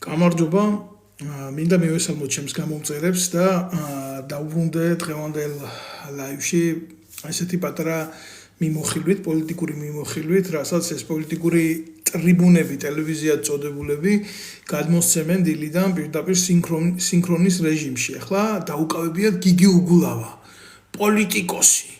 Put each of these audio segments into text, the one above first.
გამარჯობა, მინდა მივესალმოთ ჩემს გამომწერებს და დავუბრუნდე დღევანდელ ლაივში ესეთი პატარა მიმოხილვით, პოლიტიკური მიმოხილვით, რასაც ეს პოლიტიკური ტრიბუნები, ტელევიზია წოდებულები გადმოსცემენ დილიდან პირდაპირ სინქრონის რეჟიმში. ახლა დაუკავებიათ გიგი უგულავა, პოლიტიკოსი.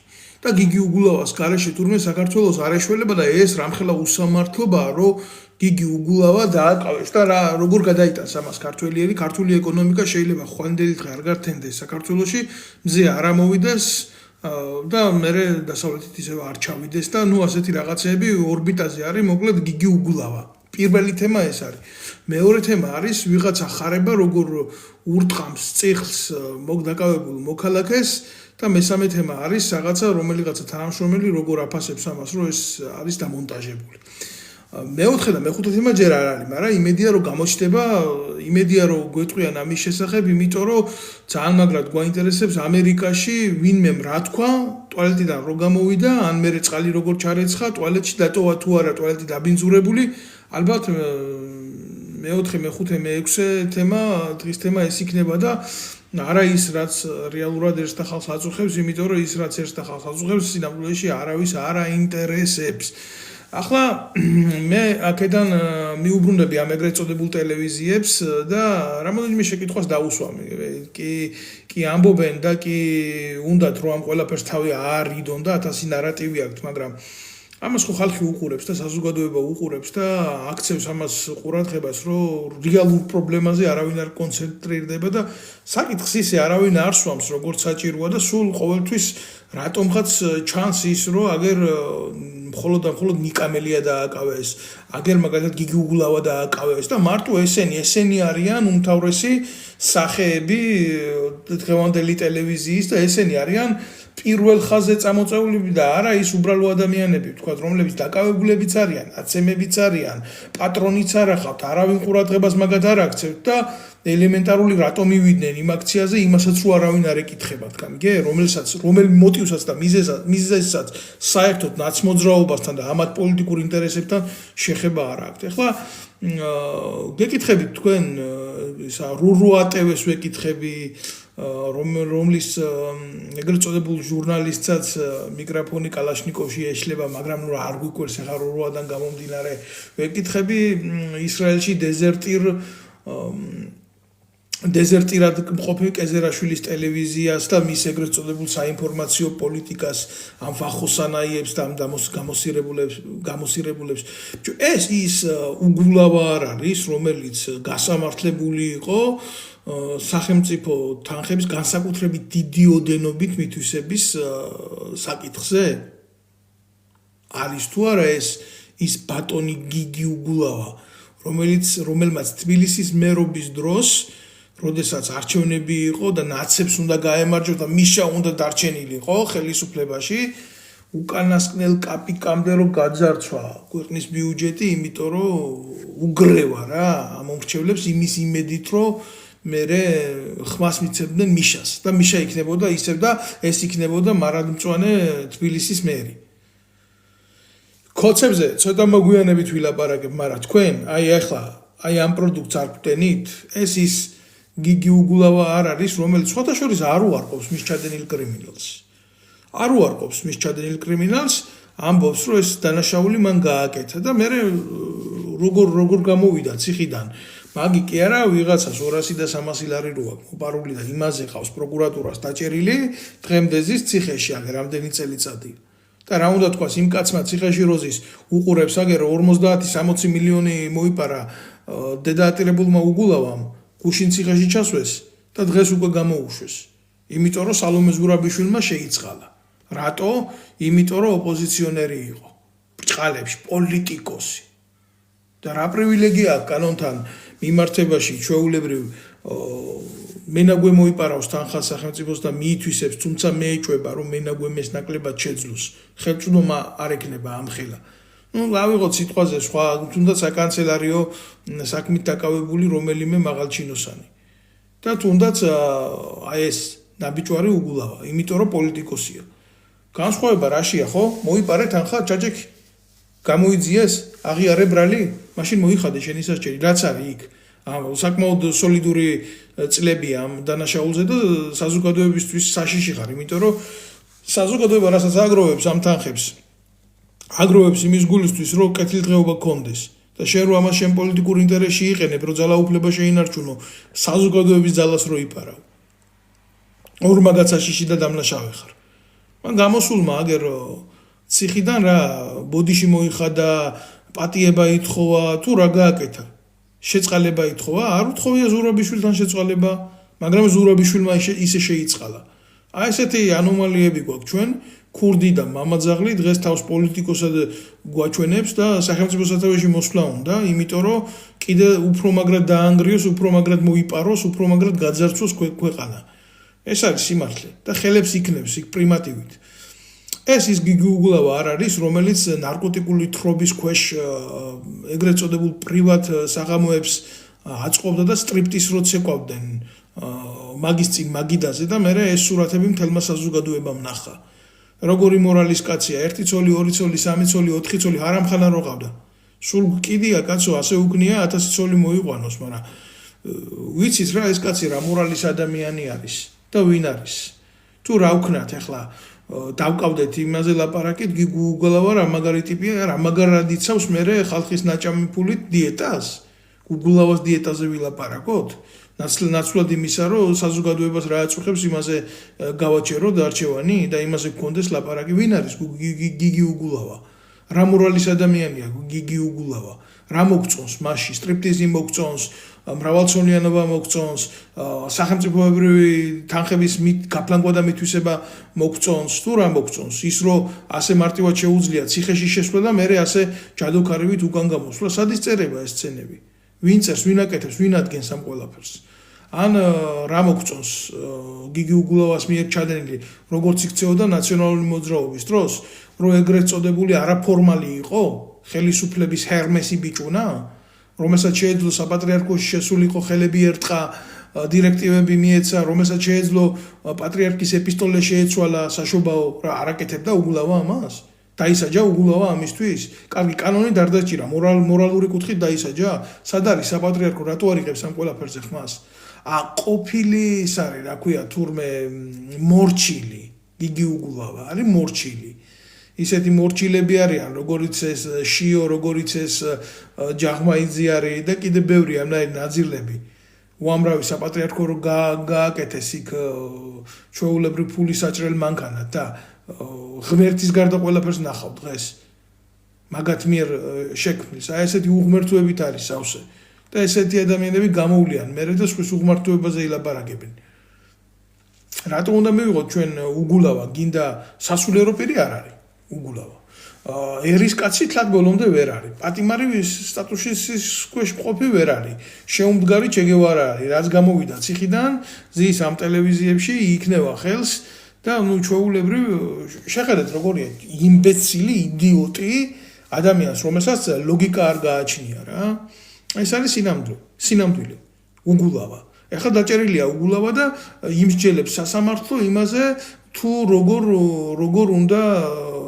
და გიგი უგულავას გარეშე თურმე საქართველოს არ ეშველება და ეს რამხელა უსამართლობაა, რომ გიგი უგულავა დააკავეს და როგორ გადაიტანს ამას ქართული ეკონომიკა შეიძლება ხვალინდელი დღე არ გართენდეს საქართველოში, მზე არ ამოვიდეს და მერე დასავლეთით ისევ არ ჩავიდეს და ასეთი რაღაცეები ორბიტაზე არის, მოკლედ გიგი უგულავა. პირველი თემა ეს არის. მეორე თემა არის ვიღაცა ხარება როგორ ურტყამს წიხლს მოგდაკავებულ მოქალაქეს და მესამე თემა არის რაღაცა რომელიღაცა თანამშრომელი როგორ აფასებს ამას, რომ ეს არის დამონტაჟებული. მეოთხე და მეხუთე თემა ჯერ არ არის, მაგრამ იმედია რომ გამოჩნდება, იმედია რომ გვეტყვიან ამის შესახებ, იმიტომ რომ ძალიან მაგრად გვაინტერესებს ამერიკაში ვინმემ რა თქვა, ტუალეტიდან რო გამოვიდა, ან მერე წყალი როგორ ჩარეცხა, ტუალეტში დატოვა თუ არა ტუალეტი დაბინძურებული, ალბათ მეოთხე, მეხუთე, მეექვსე თემა, დღის თემა ეს იქნება და არა ის რაც რეალურად ერთ ხალხს აწუხებს, იმიტომ რომ ის რაც ერთ ხალხს აწუხებს, სინამდვილეში არავის არ აინტერესებს. ახლა მე აქედან მიუბრუნდები ამ ეგრეთ წოდებულ ტელევიზიებს და რამოდენიმე შეკითხვას დავუსვამ. კი ამბობენ და კი უნდათ რომ ამ ყველაფერს თავი არიდონ და 1000 ნარატივი აქვს, მაგრამ ამას ხო ხალხი უყურებს და საზოგადოება უყურებს და აქცევს ამას ყურადღებას, რომ რეალურ პრობლემაზე არავინ არ კონცენტრირდება და საკითხს ისე არავინ არ სვამს, როგორც საჭიროა და სულ ყოველთვის რატომღაც ჩანს ის, რომ აგერ მხოლოდ ნიკამელია დააკავეს, აგერ მაგალითად გიგი უგულავა დააკავეს და მარტო ესენი არიან უმთავრესი სახეები დღევანდელი ტელევიზიის და ესენი არიან პირველ ხაზზე წამოწეულები და არა ის უბრალო ადამიანები, ვთქვათ, რომლებიც დაკავებულებიც არიან, აცემებიც არიან, პატრონიც არ ახავთ, არავინ ყურადღებას მაგათ არ აქცევთ და ელემენტარული რატომ მივიდნენ იმ აქციაზე, იმასაც რო არავინ არ ეკითხება, თქვენ, რომელ მოტივსაც და მიზეზსაც საერთოდ ნაცმოძრაობასთან და ამათ პოლიტიკურ ინტერესებთან შეხება არ აქვთ. ახლა გეკითხებით თქვენ ისა რურუატევეს ვეკითხები, რომლის ეგრეთ წოდებულ ჟურნალისტსაც მიკროფონი კალაშნიკოვში ეშლება, მაგრამ არ გვიკვირს ახლა რურუადან გამომდინარე ვეკითხები ისრაელში დეზერტირად მყოფი კეზერაშვილის ტელევიზიას და მის ეგრეთ წოდებულ საინფორმაციო პოლიტიკას ამ ვახოსანაიებს და ამ გამოსირებულებს. ეს ის უგულავა არ არის, რომელიც გასამართლებული იყო სახელმწიფო თანხების განსაკუთრებით დიდი ოდენობით მითვისების საკითხზე? არის თუ არა ეს ის ბატონი გიგი უგულავა, რომელმაც თბილისის მერობის დროს როდესაც არჩევნები იყო და ნაცებს უნდა გაემარჯვოს და მიშა უნდა დარჩენილიყო ხელისუფლებაში, უკანასკნელ კაპიკამდე რომ გაძარცვა ქვეყნის ბიუჯეტი, იმიტომ რომ უგრევა რა ამომრჩევლებს იმის იმედით, რომ მერე ხმას მიცემდნენ მიშას და მიშა იქნებოდა ისევ და ეს იქნებოდა მარადმწვანე თბილისის მერი. ქოცებზე ცოტა მოგვიანებით ვილაპარაკებ, მაგრამ თქვენ ახლა ამ პროდუქტს არ გვტენით, ეს ის გიგი უგულავა არ არის, რომელიც სხვათა შორის არ უარყოფს მის ჩადენილ კრიმინალს. არ უარყოფს მის ჩადენილ კრიმინალს, ამბობს, რომ ეს დანაშაული მან გააკეთა და მერე როგორ გამოვიდა ციხიდან. მაგი კი არა, ვიღაცას 200 და 300 ლარი რო აქვს მოპარული და იმაზე ყავს პროკურატურას დაჭერილი, დღემდე ზის ციხეში აგერ რამდენი წელიწადი. და რა უნდა თქვას იმ კაცმა ციხეში როზის უყურებს აგერ 50-60 მილიონი მოიპარა დედაატირებულმა უგულავამ გუშინ ციხეში ჩასვეს და დღეს უკვე გამოუშვეს. იმიტომ რომ სალომე ზურაბიშვილმა შეიწყალა. რატო? იმიტომ რომ ოპოზიციონერი იყო. ბრჭყალებში პოლიტიკოსი. და რა პრივილეგია აქვს კანონთან მიმართებაში ჩვეულებრივ მენაგვე მოიპარავს თანხას სახელმწიფოს და მიითვისებს, თუმცა მეეჭვება რომ მენაგვემეს ნაკლებად შეძლოს. ხელმწვდომა არ ექნება ამხელა. ავიღოთ სიტყვაზე სხვა, თუნდაც საკანცელარიო საქმით დაკავებული რომელიმე მაღალჩინოსანი. და თუნდაც ეს ნაბიჯვარი უგულავა, იმიტომ რომ პოლიტიკოსია. განსხვავება რაშია, ხო? მოიპარე თანხა ჩაჭექი. გამოიძიეს, აღიარე ბრალი, მაშინ მოიხადე შენი სასჯელი, რაც არის იქ. საკმაოდ სოლიდური წლებია ამ დანაშაულზე და საზოგადოებისთვის საშიში ხარ, იმიტომ რომ საზოგადოება რასაც აგროვებს ამ თანხებს, აგროვებს იმის გულისთვის, რომ კეთილდღეობა გქონდეს და შენ რომ ამას შენ პოლიტიკურ ინტერესში იყენებ, რომ ძალაუფლება შეინარჩუნო, საზოგადოების ძალას რო იპარავ. ორმაგაც საშიში და დამნაშავე ხარ. მან გამოსულმა აგერ ციხიდან რა ბოდიში მოიხადა, პატიება ითხოვა, თუ რა გააკეთა. შეწყალება ითხოვა, არ უთხოვია ზურაბიშვილთან შეწყალება, მაგრამ ზურაბიშვილმა ისე შეიწყალა. აი ესეთი ანომალიები გვაქვს ჩვენ, ქურდი და მამაძაღლი დღეს თავს პოლიტიკოსად გვაჩვენებს და სახელმწიფო სათავეში მოსვლა უნდა, იმიტომ რომ კიდე უფრო მაგრად დაანგრიოს, უფრო მაგრად მოიპაროს, უფრო მაგრად გაძარცვოს ქვეყანა. ეს არის სიმართლე და ხელებს იქნებს იქ პრიმატივით. ეს ის გიგი უგულავა არ არის, რომელიც ნარკოტიკული თხრობის ქვეშ ეგრეთ წოდებულ პრივატ საღამოებს აწყობდა და სტრიპტის როც ეკავდნენ მაგის წინ მაგიდაზე და მერე ეს სურათები მთელმა საზოგადოებამ ნახა. როგორი მორალის კაცია, 1 ცოლი, 2 ცოლი, 3 ცოლი, 4 ცოლი, ჰარამხანა რო ყავდა. სულ კიდია კაცო, ასე უგნია 1000 ცოლი მოიყვანოს, მაგრამ ვიცით რა ეს კაცი რა მორალის ადამიანი არის და ვინ არის. თუ რა ვქნათ ახლა დავკავდეთ იმაზე ლაპარაკით, გიგუ უგულავა რა მაგარი ტიპია, რა მაგარად იცავს მერე ხალხის ნაჭამი ფულით დიეტას. უგულავას დიეტაზე ვილაპარაკოთ. ნაცვლად იმისა, რომ საზოგადოებას რა აწუხებს იმაზე გავაჩეროთ არჩევანი და იმაზე გქონდეს ლაპარაკი. ვინ არის გიგი უგულავა? რა მორალის ადამიანია გიგი უგულავა? რა მოგწონს მასში? სტრიპტიზი მოგწონს, მრავალცოლიანობა მოგწონს, სახელმწიფოებრივი თანხების გაფლანგვა და მითვისება მოგწონს, თუ რა მოგწონს? ის რომ ასე მარტივად შეუძლია ციხეში შესვლა და მერე ასე ჯადოქარივით უკან გამოსვლა, სად ისწერება ეს სცენები? ვინ წერს, ვინ აკეთებს, ვინ ადგენს ამ ყველაფერს? ან რა მოგწონს გიგი უგულავას მიერ ჩადენილი როგორც იქცეოდა ნაციონალური მოძრაობის დროს, რომ ეგრეთ წოდებული არაფორმალი იყო, ხელისუფლების ჰერმესი ბიჭუნა, რომელსაც შეეძლო საპატრიარქოში შესულიყო ხელები ერტყა, დირექტივები მიეცა, რომელსაც შეეძლო პატრიარქის ეპისტოლე შეეცვალა საშობაო, რა არ აკეთებდა უგულავა ამას? დაისაჯა უგულავა ამისთვის? კარგი კანონი დარდაჭირა, მორალური კუთხით დაისაჯა? სად არის საპატრიარქო, რატო არ იღებს ამ ყველაფერზე ხმას? ყოფილი ის არის, რა ქვია, თურმე მორჩილი, გიგი უგულავა არის მორჩილი. ისეთი მორჩილები არიან, როგორიც ეს შიო, როგორიც ეს ჯაღმაიძე არის და კიდე ბევრი ამნაირი ნაძილები. უამრავი საპატრიარქო რო გააკეთეს იქ ჩვეულებრივ ფულის საჭრელ მანქანად და ღმერთის გარდა ყველაფერს ნახავ დღეს. მაგათ მიერ შექმნის, აი ესეთი უღმერთოებით არის სავსე. და ესეთი ადამიანები გამოვლიან მერე და სხვის უღმართოებაზე ილაპარაკებენ. რატო უნდა მივიღოთ ჩვენ უგულავა, გინდა სასულიერო პირი არ არის უგულავა. ერის კაცი თლად ბოლომდე ვერ არის. პატიმარის სტატუსის ქვეშ მყოფი ვერ არის. შეუმდგარი ჩეგევარა არის, რაც გამოვიდა ციხიდან, ზის ამ ტელევიზიებში იქნება ხელს და ნუ ჩვეულებრივ შეხედეთ როგორია იმბეცილი, იდიოტი ადამიანს, რომელსაც ლოგიკა არ გააჩნია რა. ეს არის სინამდვილე, უგულავა. ეხლა დაჭერილია უგულავა და იმსჯელებს სასამართლო იმაზე, თუ როგორ უნდა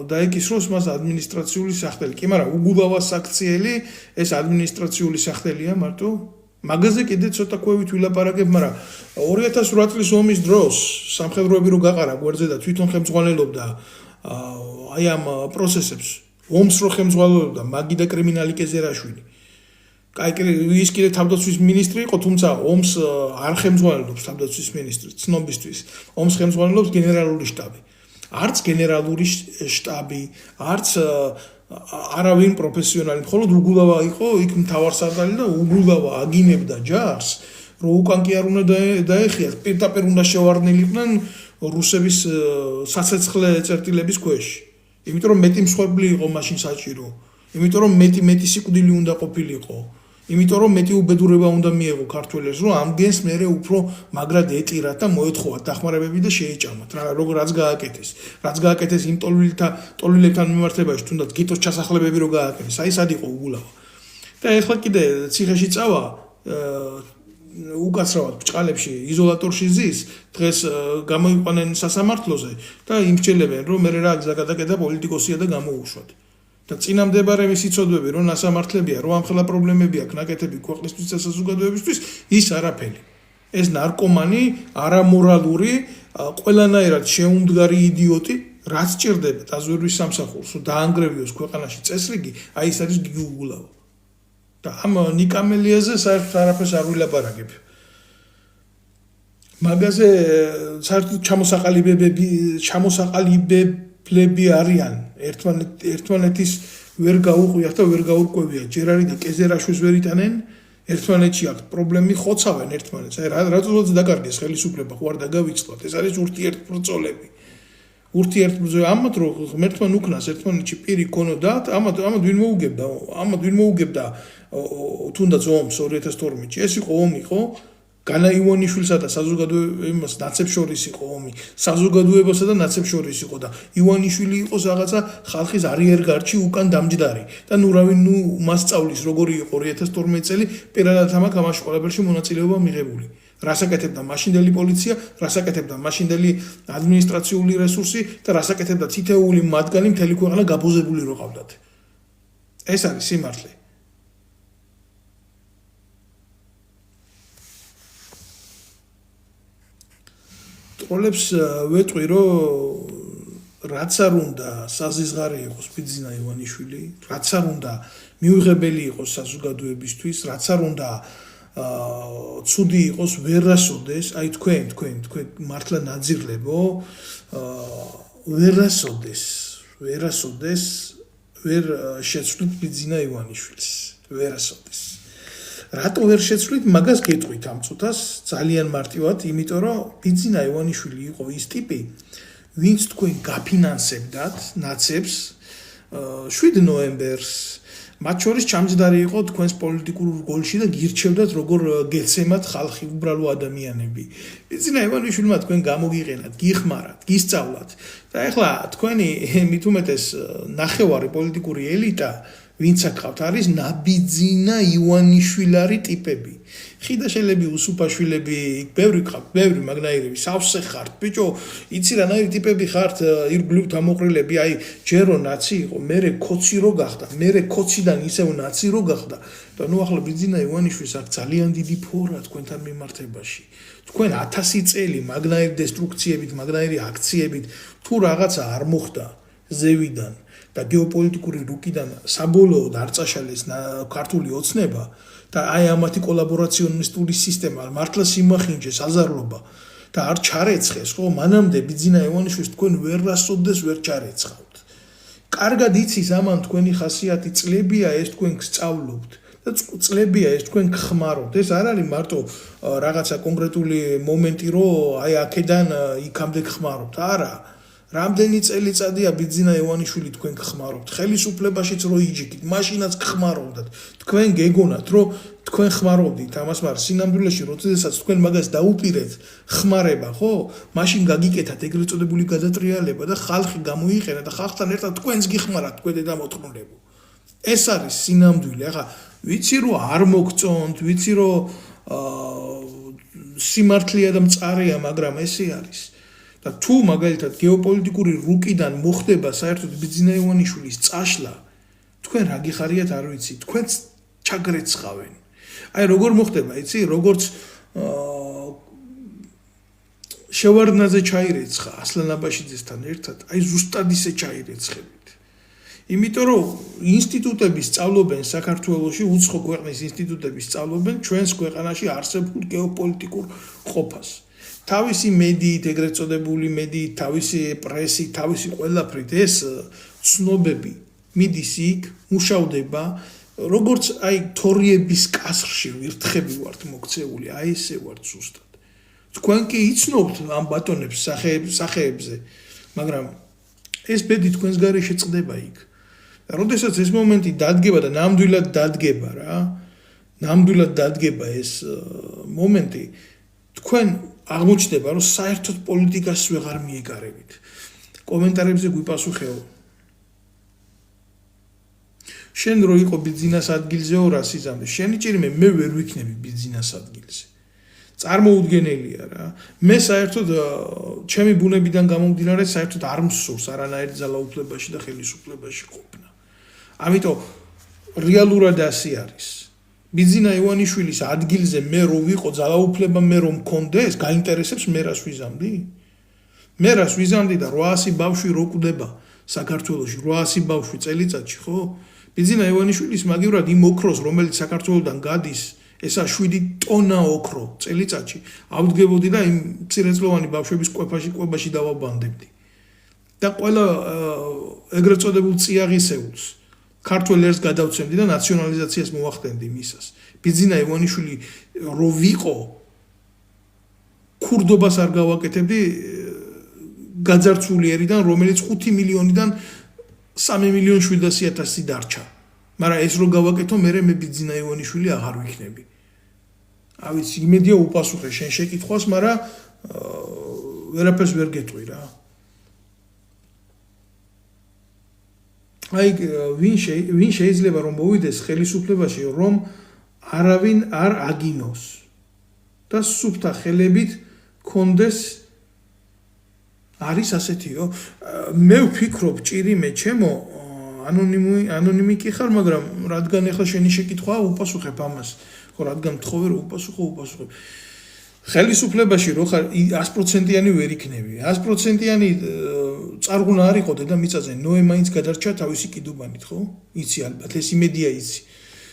დაეკისროს მას ადმინისტრაციული სახელი. კი, მაგრამ უგულავას საქციელი ეს ადმინისტრაციული სახელია მარტო. მაგაზე კიდე ცოტა კვევით ვილაპარაკებ, მაგრამ 2008 წლის ომის დროს სამხედროები რო გაყარა გვერდზე და თვითონ ხელმძღვანელობდა აი ამ პროცესებს, ომს რო ხელმძღვანელობდა მაგი და კრიმინალი კეზერაშვილი. ის კიდე თავდაცვის მინისტრი იყო, თუმცა ომს არ ხელმძღვანელობს თავდაცვის მინისტრი, ცნობისთვის. ომს ხელმძღვანელობს გენერალური შტაბი. არც გენერალური შტაბი, არც არავინ პროფესიონალი, მხოლოდ უგულავა იყო იქ მთავარსარდალი და უგულავა აგინებდა ჯარს, რომ უკან კი არ უნდა დაეხიათ, პირდაპირ უნდა შევარდნილიყვნენ რუსების საცეცხლე წერტილების ქვეშ. იმიტომ რომ მეტი მსხვერპლი იყო მაშინ საჭირო. იმიტომ რომ მეტი სიკვდილი უნდა ყოფილიყო. იმიტომ რომ მეტი უბედურება უნდა მიეღო ქართველებს, რომ ამ გენს მერე უფრო მაგრად ეტირათ და მოეთხოვათ დახმარებები და შეეჭამათ. რაც გააკეთეს იმ ტოლვილებთან მიმართებაში, თუნდაც გიტოს ჩასახლებები რო გააკეთეს. აი სად იყო უგულავა. და ეხლა კიდე ციხეში წავა, უკაცრავად ბჭყალებში იზოლატორში ზის, დღეს გამოიყვანენ სასამართლოზე და იმსჯელებენ, რომ მერე რა გზა გადაკეთა პოლიტიკოსია და გამოუშვათ. და წინამდებარე მისი ცოდვები, რომ ასამართლებია, რომ ამხელა პრობლემები აქვს ნაკეთები ქვეყნისთვის და საზოგადოებისთვის, ის არაფერი. ეს ნარკომანი, არამორალური, ყველანაირად შეუმდგარი idioти, რაც ჭირდება დაზვერვის სამსახურს, რომ დაანგრევიოს ქვეყანაში წესრიგი, აი ეს არის გიგუგულავა. და ამ ნიკამელიაზე საერთოდ არაფერს არ ვილაპარაკებ. მაგაზე საერთოდ ჩამოსაყალიბებლები არიან. ერთმანეთის ვერ გაუყვიათ და ვერ გაურკვევიათ. ჯერ არის და კეზერაშვილს ვერ იტანენ, ერთმანეთში აქვს პრობლემი, ხოცავენ ერთმანეთს. აი რატომაც დაკარგეს ხელისუფლება, ხო არ დაგავიწყოთ. ეს არის ურთიერთბრძოლები. ურთიერთბრძოლები ამათ რომ ღმერთმა უკნას ერთმანეთში პირი ქონოდათ, ამათ ვინ მოუგებდა თუნდაც ომს 2012-ში. ეს იყო ომი, ხო? განა ივანიშვილსა და საზოგადოებას ნაცებს შორის იყო ომი, საზოგადოებასა და ნაცებს შორის იყო და ივანიშვილი იყო რაღაცა ხალხის არიერგარდში უკან დამჯდარი და მას სწავლის როგორი იყო 2012 წელი პირადად ამაში ყველაფერში მონაწილეობა მიღებული. რას აკეთებდა მაშინდელი პოლიცია, რას აკეთებდა მაშინდელი ადმინისტრაციული რესურსი და რას აკეთებდა თითეული მათგანი მთელი ქვეყანა გაბოზებული რო ყავდათ. ეს არის სიმართლე. ტროლებს ვეტყვი, რომ რაც არ უნდა საზიზღარი იყოს ბიძინა ივანიშვილი, რაც არ უნდა მიუღებელი იყოს საზოგადოებისთვის, რაც არ უნდა ცუდი იყოს ვერასოდეს, აი თქვენ მართლა ნაძირლებო, ვერასოდეს ვერ შეცვლით ბიძინა ივანიშვილს, ვერასოდეს. რატო ვერ შეცვლით მაგას გეტყვით ამ წუთას ძალიან მარტივად, იმიტომ რომ ბიძინა ივანიშვილი იყო ის ტიპი, ვინც თქვენ გაფინანსებდათ ნაცებს 7 ნოემბერს, მათ შორის ჩამჯდარი იყო თქვენს პოლიტიკურ რგოლში და გირჩევდათ როგორ გეცემათ ხალხი უბრალო ადამიანები. ბიძინა ივანიშვილმა თქვენ გამოგიყენათ, გიხმარათ, გისწავლათ და ეხლა თქვენი მით უმეტეს ნახევარი პოლიტიკური ელიტა ვინც აკავთ არის ნაბიძინა ივანიშვილარი ტიპები. ხიდაშელები, უსუფაშვილები, ბევრი ყავთ, ბევრი მაგნაირები, სავსე ხართ, ბიჭო, იცი რანაირი ტიპები ხართ, ირგვლივ დამოყრილები, აი, ჯერო ნაცი იყო, მერე კოცი რო გახდა, მერე კოციდან ისევ ნაცი რო გახდა. და ნუ ახლა ბიძინა ივანიშვილს აქვს ძალიან დიდი ფორა თქვენთან მიმართებაში. თქვენ 1000 წელი მაგნაირი დესტრუქციებით, მაგნაირი აქციებით თუ რაღაცა არ მოხდა ზევიდან და გეოპოლიტიკური რუკიდან საბოლოოდ არ წაშალეს ქართული ოცნება და აი ამათი კოლაბორაციონისტული სისტემა მართლა სიმახინჯეს აზარლობა და არ ჩარეცხეს, ხო, მანამდე ბიძინა ივანიშვილს თქვენ ვერასოდეს ვერ ჩარეცხავთ. კარგად იცის ამან თქვენი ხასიათი, წლებია ეს თქვენ გსწავლობთ და წლებია ეს თქვენ გხმარობთ. ეს არ არის მარტო რაღაცა კონკრეტული მომენტი, რომ აი აქედან იქამდე გხმარობთ, არა. რამდენი წელიწადია ბიძინა ივანიშვილი თქვენ გხმარობთ, ხელისუფლებაშიც რო იჯიქით, მაშინაც გხმარობდათ. თქვენ გეგონათ, რომ თქვენ ხმარობდით ამას, მაგრამ სინამდვილეში როდესაც თქვენ მაგას დაუპირეთ ხმარება, ხო? მაშინ გაგიკეთათ ეგრეთ წოდებული გადატრიალება და ხალხი გამოიყენა და ხალხთან ერთად თქვენს გიხმარათ თქვენ დედამოწმუნეებო. ეს არის სინამდვილე. ახლა ვიცი რომ არ მოგწონთ, ვიცი რომ სიმართლეა და მწარეა, მაგრამ ესე არის. და თუ მაგალითად გეოპოლიტიკური რუკიდან მოხდება საერთოდ ბიძინა ივანიშვილის წაშლა, თქვენ რა გიხარიათ არ ვიცი, თქვენც ჩაგრეცხავენ. აი როგორ მოხდება, იცი, როგორც შევარდნაძე ჩაირეცხა ასლან აბაშიძესთან ერთად, აი ზუსტად ისე ჩაირეცხებით. იმიტომ რომ ინსტიტუტები სწავლობენ საქართველოში, უცხო ქვეყნის ინსტიტუტები სწავლობენ ჩვენს ქვეყანაში არსებულ გეოპოლიტიკურ ყოფას. თავისი მედიით, ეგრეთ წოდებული მედიით, თავისი პრესით, თავისი ყველაფრით ეს ცნობები მიდის იქ, მუშავდება, როგორც აი თორიების კასრში ვირთხები ვართ მოქცეული, აი ესე ვართ ზუსტად. თქვენ კი იცნობთ ამ ბატონებს სახეებზე, მაგრამ ეს ბედი თქვენს გარეშე წდება იქ. და როდესაც ეს მომენტი დადგება და ნამდვილად დადგება რა, ნამდვილად დადგება ეს მომენტი, თქვენ აღმოჩნდება, რომ საერთოდ პოლიტიკას ვეღარ მიეკარებით. კომენტარებზე გვიპასუხეო. შენ რო იყო ბიძინას ადგილზეო რა სიზამთრე, შენი ჭირიმე მე ვერ ვიქნები ბიძინას ადგილზე. წარმოუდგენელია რა. მე საერთოდ ჩემი ბუნებიდან გამომდინარე საერთოდ არ მსურს არანაირ ძალაუფლებაში და ხელისუფლებაში ყოფნა. ამიტომ რეალურად ასე არის. ბიძინა ივანიშვილის ადგილზე მე რო ვიყო ძალაუფლება მე რომ მქონდეს, გაინტერესებს მე რას ვიზამდი? მე რას ვიზამდი და 800 ბავშვი რო კვდება საქართველოში, 800 ბავშვი წელიწადში, ხო? ბიძინა ივანიშვილის მაგივრად იმ ოქროს, რომელიც საქართველოსდან გადის, ესა 7 ტონა ოქრო წელიწადში, ავდგებოდი და იმ მცირეწლოვანი ბავშვების კვებაში დავაბანდებდი. და ყველა ეგრეთ წოდებულ წიაღისეულს ქართველ ერს გადავცემდი და ნაციონალიზაციას მოვახდენდი მისას. ბიძინა ივანიშვილი რო ვიყო ქურდობას არ გავაკეთებდი გაძარცვული ერიდან, რომელიც 5 მილიონიდან 3 მილიონ 700,000 დარჩა. მაგრამ ეს რო გავაკეთო, მე ბიძინა ივანიშვილი აღარ ვიქნები. ავიცი, იმედია უპასუხე შენ შეკითხვას, მაგრამ ვერაფერს ვერ გეტყვი რა. აი ვინ შეიძლება რომ მოვიდეს ხელისუფლებაში, რომ არავინ არ აგინოს და სუფთა ხელებით კონდეს არის ასეთიო. მე ვფიქრობ ჭირიმე ჩემო ანონიმი კი ხარ, მაგრამ რადგან ახლა შენი შეკითხვაა უპასუხებ ამას. ხო, რადგან მთხოვე რომ უპასუხებ. ხელისუფლებაში რო ხარ 100%-იანი ვერ იქნები. 100%-იანი წარღვნა არ იყო დედამიწაზე, ნოე მაინც გადარჩა თავისი კიდუბანით, ხო? იცი ალბათ, ეს იმედია იცი.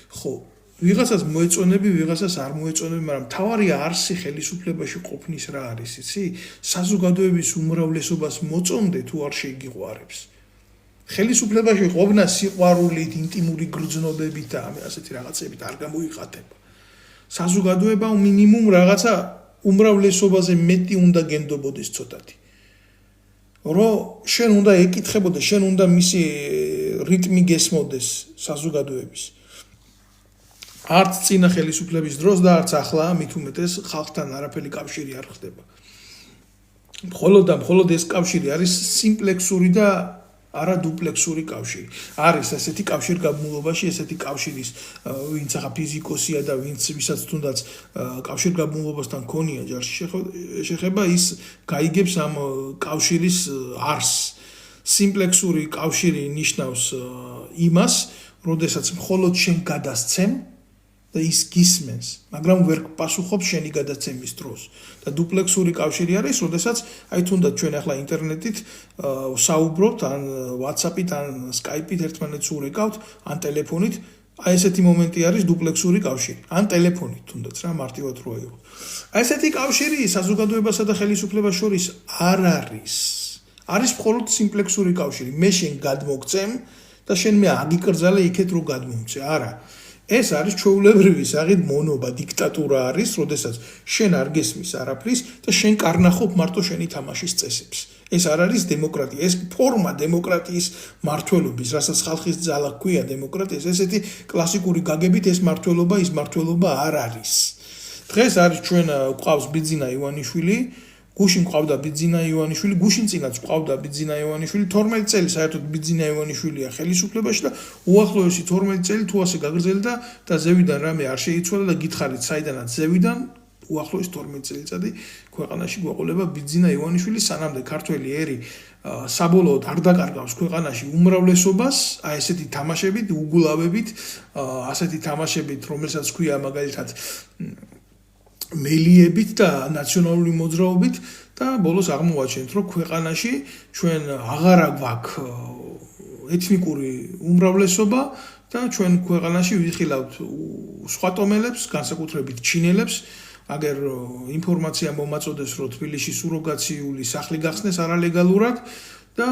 ხო, ვიღაცას მოეწონები, ვიღაცას არ მოეწონები, მაგრამ თავარი არსი ხელისუფლებაში ყოფნის რა არის, იცი? საზოგადოების უმრავლესობას მოწონდე თუ არ შეიგიყვარებს. ხელისუფლებაში ყოფნა სიყვარულით, ინტიმური გრძნობებით და ასეთი რაღაცებით არ გამოიხატება. საზოგადოება მინიმუმ რაღაცა უმრავლესობაზე მეტი უნდა გენდობოდეს ცოტათი. რომ შენ უნდა ეკითხებოდეს, შენ უნდა მისი რიტმი გესმოდეს საზოგადოების. არც წინა ხელისუფლების დროს და არც ახლა, მით უმეტეს ხალხთან არაფერი კავშირი არ ხდება. მხოლოდ ეს კავშირი არის სიმპლექსური და არა დუპლექსური კავშირი. არის ასეთი კავშირგაბმულობაში, ესეთი კავშირის, ვინც ახლა ფიზიკოსია და ვისაც თუნდაც კავშირგაბმულობასთან ქონია ჯარში შეხება, ის გაიგებს ამ კავშირის არსს. სიმპლექსური კავშირი ნიშნავს იმას, როდესაც მხოლოდ შენ გადასცემ და ის გისმენს, მაგრამ ვერ პასუხობს შენი გადაცემის დროს. და დუპლექსური კავშირი არის, როდესაც აი თუნდაც ჩვენ ახლა ინტერნეტით საუბრობთ, ან WhatsApp-ით, ან Skype-ით ერთმანეთს ურეკავთ, ან ტელეფონით, აი ესეთი მომენტი არის დუპლექსური კავშირი. ან ტელეფონით თუნდაც რა მარტივად რო აიღო. აი ესეთი კავშირი საზოგადოებასა და ხელისუფლებას შორის არ არის. არის მხოლოდ სიმპლექსური კავშირი. მე შენ გადმოგცემ და შენ მე აგიკრძალე იქეთ რო გადმომცე. არა. ეს არის ჩვეულებრივი საღით მონობა, დიქტატურა არის, როდესაც შენ არ გესმის არაფრის და შენ კარნახობ მარტო შენი თამაშის წესებს. ეს არ არის დემოკრატია, ეს ფორმა დემოკრატიის მართლობის, რასაც ხალხის ძალა ჰქვია დემოკრატიას, ესეთი კლასიკური გაგებით ეს მართლობა, ის მართლობა არ არის. დღეს არის ჩვენ გვყავს ბიძინა ივანიშვილი, გუშინ ყავდა ბიძინა ივანიშვილი, გუშინ წინაც ყავდა ბიძინა ივანიშვილი, 12 წელი საერთოდ ბიძინა ივანიშვილია ხელისუფლებაში და უახლოესი 12 წელი თუ ასე გაგრძელდა და ზევიდან რამე არ შეიცვალა და გითხარით საიდანაც ზევიდან უახლოესი 12 წელიწადი ქვეყანაში გვეყოლება ბიძინა ივანიშვილი, სანამდე ქართველი ერი საბოლოოდ არ დაკარგავს ქვეყანაში უმრავლესობას, აი ესეთი თამაშებით, უგულავებით, ასეთი თამაშებით, რომელსაც ქვია მაგალითად მელიებით და ნაციონალური მოძრაობით და ბოლოს აღმოვაჩენთ, რომ ქვეყანაში ჩვენ აღარ გვაქვს ეთნიკური უმრავლესობა და ჩვენ ქვეყანაში ვიხილავთ სხვა ტომელებს, განსაკუთრებით ჩინელებს, აგერ ინფორმაცია მომაწოდეს, რომ თბილისში სუროგაციული სახლი გახსნეს არალეგალურად და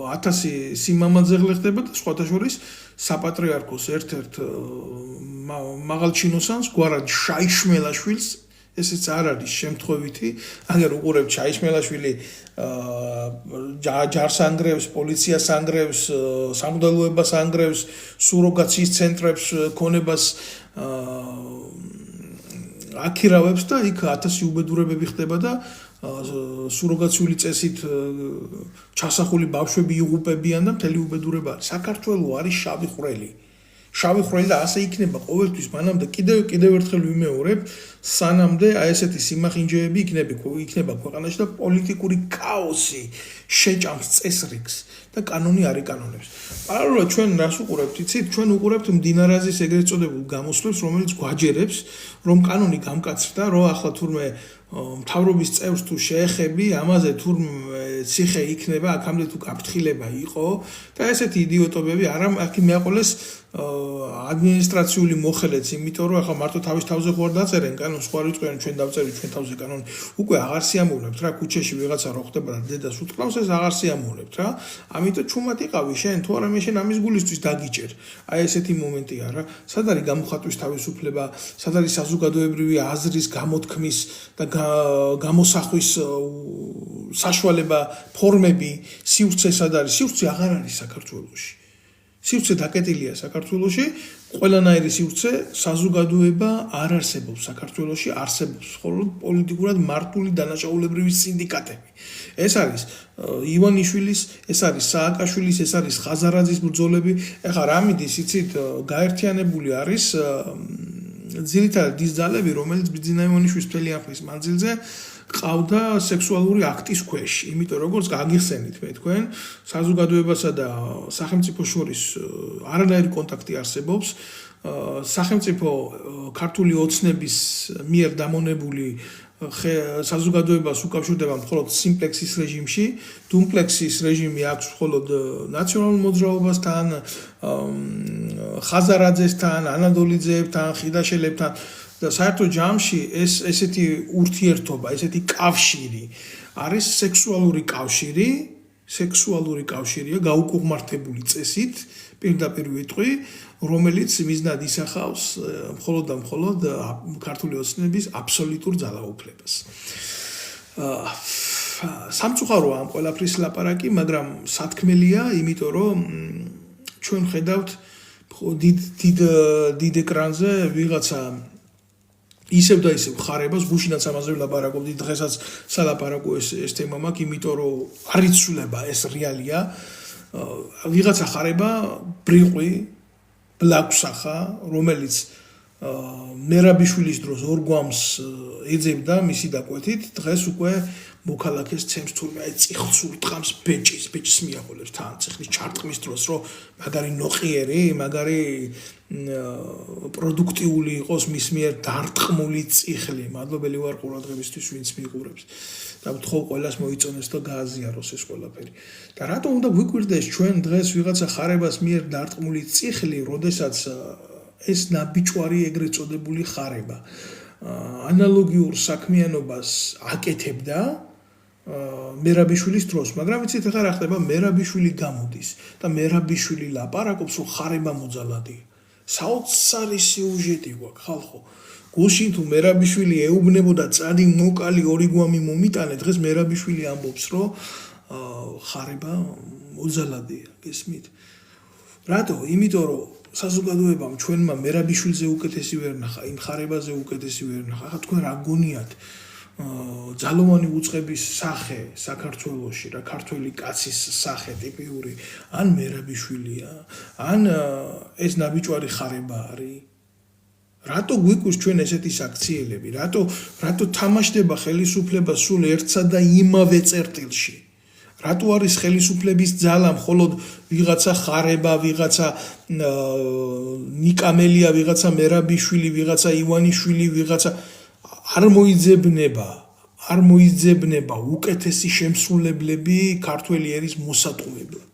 1000 სიმამაძე ხდება და სხვათა შორის საპატრიარქოს ერთ-ერთ მაღალჩინოსანს გვარად შაიშმელაშვილს, ესეც არ არის შემთხვევითი, აგერ უყურებთ შაიშმელაშვილი ჯარს ანგრევს, პოლიციას ანგრევს, სამღვდელოებას ანგრევს, სუროგაციის ცენტრებს ქონებას აქირავებს და იქ 1000 უბედურებები ხდება და სუროგაციული წესით ჩასახული ბავშვები იღუპებიან და მთელი უბედურება არის. საქართველო არის შავი ხვრელი. შავი ხვრელი და ასე იქნება ყოველთვის, მანამდე კიდევ ერთხელ ვიმეორებ, სანამდე აი ესეთი სიმახინჯეები იქნება ქვეყანაში და პოლიტიკური ქაოსი შეჭამს წესრიგს და კანონი არ იკანონებს. პარალელურად ჩვენ რას უყურებთ, იცით? ჩვენ უყურებთ მდინარაზის ეგრეთ წოდებულ გამოსვლებს, რომელიც გვაჯერებს, რომ კანონი გამკაცრდა, რომ ახლა თურმე მთავრობის წევრს თუ შეეხები, ამაზე თურმე ციხე იქნება, აქამდე თუ გაფრთხილება იყო და ესეთი იდიოტობები აქ მეაყოლეს ადმინისტრაციული მოხელეც, იმიტომ რომ ახლა მარტო თავის თავზე ხო არ დაწერენ კანონს, სხვა რიცხვიან ჩვენ დავწერით ჩვენ თავზე კანონი. უკვე აღარ სიამოვნებთ რა, ქუჩაში ვიღაცა რო ხდება და დედას უთხრავს, ეს აღარ სიამოვნებთ რა. ამიტომ ჩუმად იყავი შენ, თუ არა მე შენ ამის გულისთვის დაგიჭერ. აი ესეთი მომენტია რა. სად არის გამოხატვის თავისუფლება, სად არის საზოგადოებრივი აზრის გამოთქმის და გამოსახვის საშუალება, ფორმები, სივრცე სად არის? სივრცე აღარ არის საქართველოში. სივრცე დაკეტილია საქართველოში, ყველანაირი სივრცე საზოგადოება არ არსებობს საქართველოში, არსებობს მხოლოდ პოლიტიკურად მართული დანაშაულებრივი სინდიკატები. ეს არის ივანიშვილის, ეს არის სააკაშვილის, ეს არის ხაზარაძის ბრძოლები. ეხლა რა მიდის, იცით, გაერთიანებული არის ძირითადად ის ძალები, რომელიც ბიძინა ივანიშვილის მთელი ამხის მანძილზე ყავდა სექსუალური აქტის ქვეშ, იმიტომ როგორც გაგიხსენით მე თქვენ, საზოგადოებასა და სახელმწიფოს შორის არანაირი კონტაქტი არსებობს, სახელმწიფო ქართული ოცნების მიერ დამონებული საზოგადოებას უკავშირდება მხოლოდ სიმპლექსის რეჟიმში, დუმპლექსის რეჟიმი აქვს მხოლოდ ნაციონალურ მოძრაობასთან, ხაზარაძესთან, ანადოლიძეებთან, ხიდაშელებთან და საერთო ჯამში ესეთი ურთიერთობა, ესეთი კავშირი არის სექსუალური კავშირია, გაუკუღმართებული წესით, პირდაპირ ვიტყვი, რომელიც მიზნად ისახავს მხოლოდ და მხოლოდ ქართული ოცნების აბსოლუტურ ძალაუფლებას. სამწუხაროა ამ ყველაფრის ლაპარაკი, მაგრამ სათქმელია, იმიტომ რომ ჩვენ ხედავთ დიდ ეკრანზე ვიღაცა ისევ და ისევ ხარებას, გუშინაც ამაზე ვლაპარაკობდი, დღესაც სალაპარაკო ეს თემა მაქვს, იმიტომ რომ არ იცვლება ეს რეალია. ვიღაცა ხარება ბრიყვი ბლაგვსახა, რომელიც მერაბიშვილის დროს ორ გვამს ეძებდა მისი დაკვეთით, დღეს უკვე მოქალაქეს ცემს თურმე აი წიხლს ურტყამს ბეჭს მიაღოლებს თან წიხლის ჩარტყმის დროს, რომ მაგარი ნოყიერი, მაგარი პროდუქტიული იყოს მის მიერ დარტყმული წიხლი. მადლობელი ვარ ყურადღებისთვის, ვინც მიიღურებს. და ვთხოვ ყველას მოიწონეს და გააზიაროს ეს ყველაფერი. და რატომ უნდა გვიკვირდეს ჩვენ დღეს ვიღაცა ხარებას მიერ დარტყმული წიხლი, როდესაც ეს ნაბიჯვარი ეგრეთ წოდებული ხარება ანალოგიურ საქმიანობას აკეთებდა მერაბიშვილის დროს, მაგრამ იცით ახლა რა ხდება, მერაბიშვილი გამოდის და მერაბიშვილი ლაპარაკობს, რომ ხარება მოძალადია. საოცარი სიუჟეტი გვაქვს ხალხო. გუშინ თუ მერაბიშვილი ეუბნებოდა წადი მოკალი ორი გვამი მომიტანე, დღეს მერაბიშვილი ამბობს, რომ ხარება მოძალადია, გესმით? რატო? იმიტომ რომ საზოგადოებამ ჩვენმა მერაბიშვილზე უკეთესი ვერ ნახა, იმ ხარებაზე უკეთესი ვერ ნახა. ახლა თქვენ რა გონიათ? ძალოვანი უწყების სახე საქართველოში, რა ქართველი კაცის სახე ტიპიური, ან მერაბიშვილია, ან ეს ნაბიჯვარი ხარება არის. რატო გვიკვირს ჩვენ ესეთი საქციელები? რატო თამაშდება ხელისუფლება სულ ერთსა და იმავე წერტილში? რატო არის ხელისუფლების ძალა მხოლოდ ვიღაცა ხარება, ვიღაცა ნიკამელია, ვიღაცა მერაბიშვილი, ვიღაცა ივანიშვილი, ვიღაცა არ მოიძებნება უკეთესი შემსრულებლები ქართველი ერის მოსატყუებლად.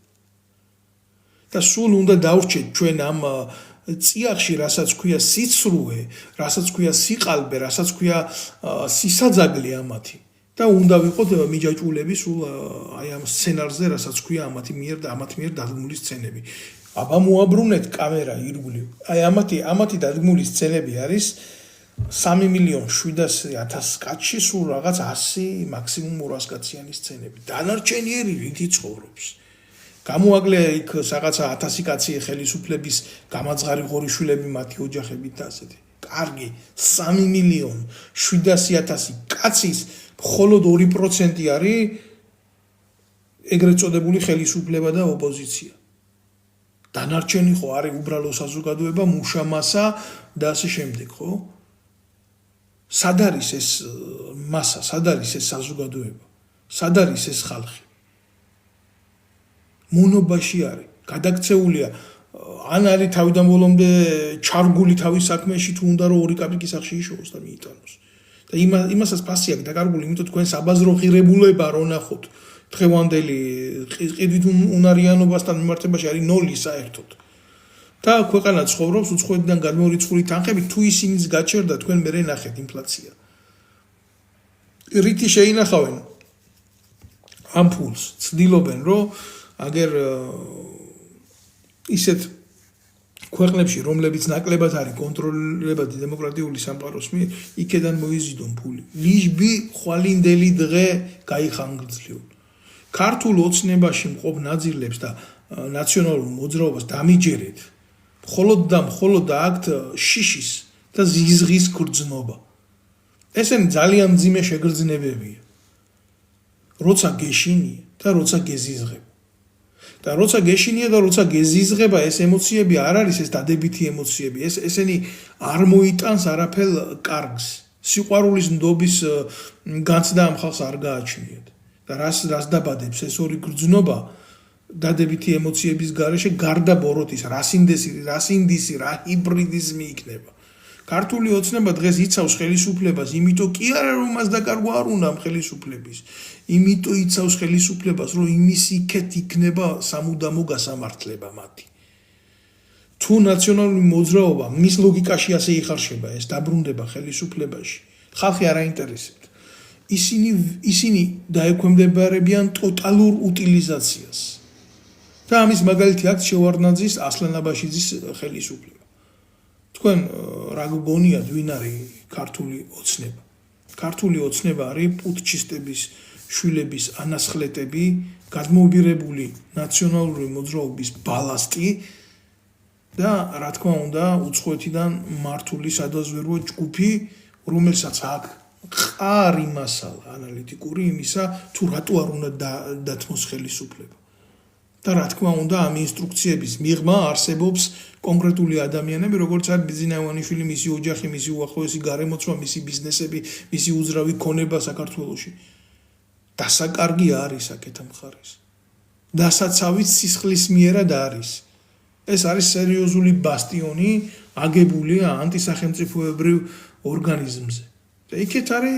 და სულ უნდა დავრჩეთ ჩვენ ამ წიაღში, რასაც ქვია სიცრუე, რასაც ქვია სიყალბე, რასაც ქვია სისაძაგლი ამათი. და უნდა ვიყოთ მიჯაჭვულები სულ აი ამ სცენარზე, რასაც ქვია ამათი მიერ დადგმული სცენები. აბა მოაბრუნეთ კამერა ირგვლივ. აი ამათი დადგმული სცენები არის 3,700,000 კაცში სულ რაღაც 100 მაქსიმუმ 200 კაციანი სცენები. დანარჩენიერი რითი ცხოვრობს. გამოაგლე იქ რაღაცა 1000 კაცი ხელისუფლების გამაძღარი ღორიშვილები, მათი ოჯახებით და ასეთი. კარგი, 3,700,000 კაცის მხოლოდ 2% არის ეგრეთ წოდებული ხელისუფლება და ოპოზიცია. დანარჩენი ხო არის უბრალო საზოგადოება, მუშა-მასა და ასე შემდეგ, ხო? სად არის ეს მასა, სად არის ეს საზოგადოება? სად არის ეს ხალხი? მონობაში არის, გადაქცეულია, ან არის თავიდან ბოლომდე ჩარგული თავის საქმეში, თუ უნდა რომ ორი კაპიკი სახში იშოვოს და მიიტანოს. და იმასაც ფასი აქვს დაკარგული, იმიტომ თქვენ საბაზრო ღირებულება რო ნახოთ, დღევანდელი ყიდვით უნარიანობასთან მიმართებაში არის 0 საერთოდ. და ქვეყანა ცხოვრობს უცხოეთიდან გადმორიცხული თანხებით, თუ ისინიც გაჩერდა, თქვენ მერე ნახეთ ინფლაცია. რითი შეინახავენ ამ ფულს, ცდილობენ რომ აგერ ისეთ ქვეყნებში, რომლებიც ნაკლებად არის კონტროლირებადი დემოკრატიული სამყაროს მიერ, იქედან მოიზიდონ ფული. ლიჟბი ხვალინდელი დღე გაიხანგრძლივ. ქართულ ოცნებაში მყოფ ნაწილებს და ნაციონალურ მოძრაობას დამიჯერეთ. მხოლოდ აქვთ შიშის და ზიზღის გრძნობა. ესენი ძალიან მძიმე შეგრძნებებია. როცა გეშინია და როცა გეზიზღება. და როცა გეშინია და როცა გეზიზღება, ეს ემოციები არ არის ეს დადებითი ემოციები, ესენი არ მოიტანს არაფერ კარგს. სიყვარულის ნდობის განცდა ამ ხალხს არ გააჩნიათ. და რას დაბადებს ეს ორი გრძნობა დადებითი ემოციების გარეშე გარდა ბოროტის, რა სინდისი, რა ჰიბრიდიზმი იქნება. ქართული ოცნება დღეს იცავს ხელისუფლებას, იმიტომ კი არა რომ მას დაკარგვა არ უნდა ხელისუფლების. იმიტომ იცავს ხელისუფლებას, რომ იმის იქეთ იქნება სამუდამო გასამართლება მათი. თუ ნაციონალური მოძრაობა მის ლოგიკაში ასე იხარშება, ეს დაბრუნდება ხელისუფლებაში. ხალხი არ აინტერესებთ. ისინი დაექვემდებარებიან ტოტალურ უტილიზაციას. და ამის მაგალითი აქვს შევარდნაძის, ასლან აბაშიძის ხელისუფლება. თქვენ რა გგონიათ, ვინ არის ქართული ოცნება? ქართული ოცნება არის პუტჩისტების შვილების ანასხლეტები, გადმოუბირებული ნაციონალური მოძრაობის ბალასტი და რა თქმა უნდა, უცხოეთიდან მართული სადაზვერვო ჯგუფი, რომელსაც აქვს ყარი მასალა ანალიტიკური იმისა, თუ რატო არ უნდა დათმოს ხელისუფლება. და რა თქმა უნდა, ამ ინსტრუქციების მიღმა არსებობს კონკრეტული ადამიანები, როგორც არის ბიძინა ივანიშვილი, მისი ოჯახი, მისი უახლოესი გარემოცვა, მისი ბიზნესები, მისი უძრავი ქონება საქართველოში. დასაკარგი არის აქეთ მხარეს. დასაცავით სისხლის მიერად არის. ეს არის სერიოზული ბასტიონი, აგებული ანტისახელმწიფოებრივ ორგანიზმზე. და იქეთ არის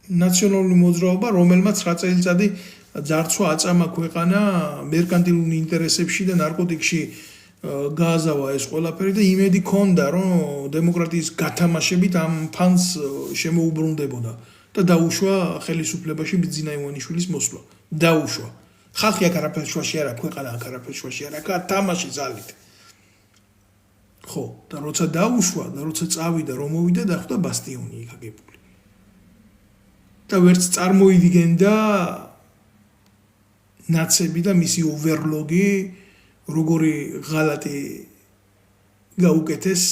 ნაციონალური მოძრაობა, რომელმაც 9 წელიწადი ძარცვა აწამა ქვეყანა მერკანტილურ ინტერესებში და ნარკოტიკში გააზავა ეს ყველაფერი და იმედი ქონდა, რომ დემოკრატიის გათამაშებით ამ ფანს შემოუბრუნდებოდა და დაუშვა ხელისუფლებაში ბიძინა ივანიშვილის მოსვლა. დაუშვა. ხალხი აქ არაფერ შუაში არა, ქვეყანა აქ არაფერ შუაში არა, თამაში ძალით. ხო, და როცა დაუშვა და როცა წავიდა, რომ მოვიდა, დახვდა ბასტიონი იქ აგებული. და ვერც წარმოიდგენდა ნაცები და მისი ოვერლოგი როგორი ღალატი გაუკეთეს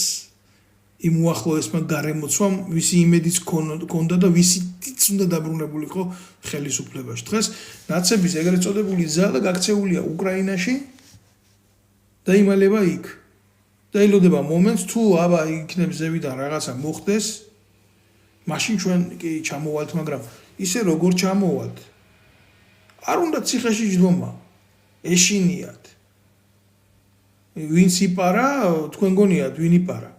იმ უახლოესმა გარემოცვამ, ვისი იმედიც ქონდა და ვისიც უნდა დაბრუნებულიყო ხელისუფლებაში. დღეს ნაცების ეგრეთ წოდებული ძალა გაქცეულია უკრაინაში და იმალება იქ. და ელოდება მომენტს, თუ აბა იქნებ ზევიდან რაღაცა მოხდეს, მაშინ ჩვენ კი ჩამოვალთ, მაგრამ ისე როგორ ჩამოვალთ? არ უნდა ციხეში ჯდომა, ეშინიათ. ვინც იპარა, თქვენ გონიათ, ვინ იპარა?